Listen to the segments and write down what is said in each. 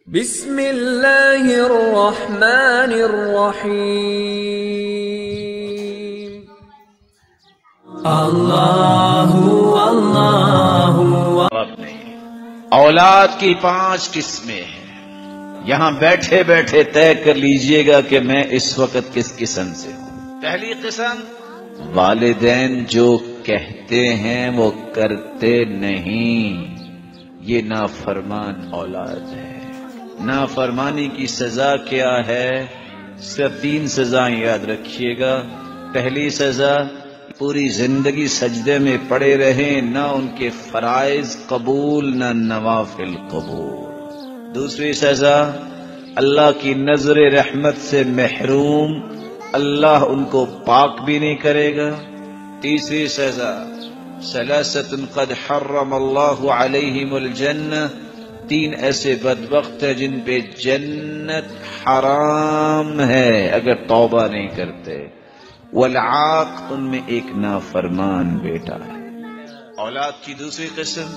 بسم اللہ الرحمن الرحیم۔ اللہ اللہ۔ اولاد کی 5 قسمیں ہیں۔ یہاں بیٹھے بیٹھے طے کر لیجئے گا کہ میں اس وقت کس قسم سے ہوں۔ پہلی قسم، والدین جو کہتے ہیں وہ کرتے نہیں، یہ نافرمان اولاد ہے۔ نافرمانی کی سزا کیا ہے؟ صرف 3 سزائیں یاد رکھیے گا۔ پہلی سزا، پوری زندگی سجدے میں پڑے رہیں، نہ ان کے فرائض قبول نہ نوافل قبول۔ دوسری سزا، اللہ کی نظر رحمت سے محروم، اللہ ان کو پاک بھی نہیں کرے گا۔ تیسری سزا، ثلاثۃ قد حرم اللہ علیہم الجنہ، 3 ایسے بدبخت ہیں جن پہ جنت حرام ہے اگر توبہ نہیں کرتے۔ والعاق، ان میں ایک نافرمان بیٹا ہے۔ اولاد کی دوسری قسم،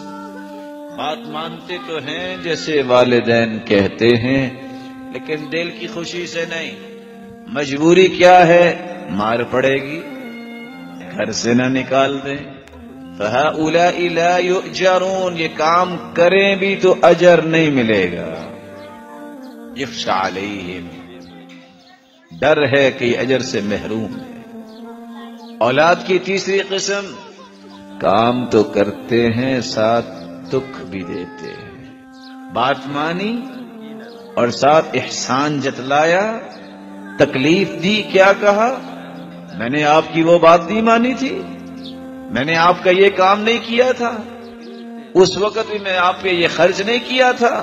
بات مانتے تو ہیں جیسے والدین کہتے ہیں، لیکن دل کی خوشی سے نہیں۔ مجبوری کیا ہے؟ مار پڑے گی، گھر سے نہ نکال دیں۔ فَهَؤُلَاءِ لَا يُؤْجَرُونَ، یہ کام کریں بھی تو اجر نہیں ملے گا۔ يَخْشَى عَلَيْهِمْ، ڈر ہے کہ یہ اجر سے محروم ہے۔ اولاد کی تیسری قسم، کام تو کرتے ہیں ساتھ دکھ بھی دیتے ہیں۔ بات مانی اور ساتھ احسان جتلایا، تکلیف دی، کیا کہا؟ میں نے آپ کی وہ بات نہیں مانی تھی، میں نے آپ کا یہ کام نہیں کیا تھا، اس وقت بھی میں آپ پہ یہ خرچ نہیں کیا تھا۔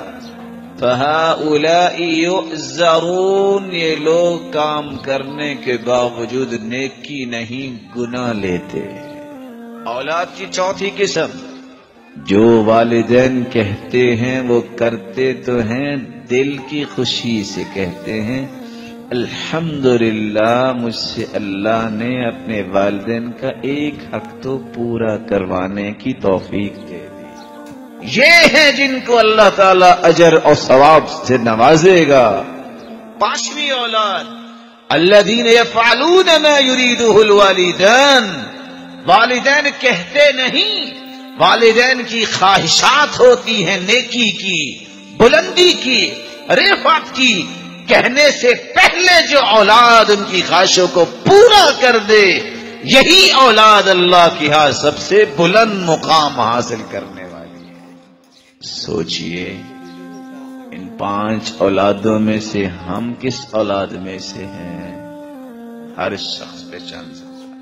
فَهَؤُلَاءِ يُعْذَرُونَ، یہ لوگ کام کرنے کے باوجود نیکی نہیں گناہ لیتے۔ اولاد کی چوتھی قسم، جو والدین کہتے ہیں وہ کرتے تو ہیں، دل کی خوشی سے کہتے ہیں الحمدللہ مجھ سے اللہ نے اپنے والدین کا ایک حق تو پورا کروانے کی توفیق دے دی۔ یہ ہیں جن کو اللہ تعالی اجر اور ثواب سے نوازے گا۔ 5ویں اولاد، الذین یفعلون ما یریدہ الوالدین، والدین کہتے نہیں، والدین کی خواہشات ہوتی ہیں نیکی کی، بلندی کی، رفعت کی، کہنے سے پہلے جو اولاد ان کی خواہشوں کو پورا کر دے، یہی اولاد اللہ کی ہاں سب سے بلند مقام حاصل کرنے والی ہے۔ سوچئے ان 5 اولادوں میں سے ہم کس اولاد میں سے ہیں؟ ہر شخص پہچان سکتا ہے۔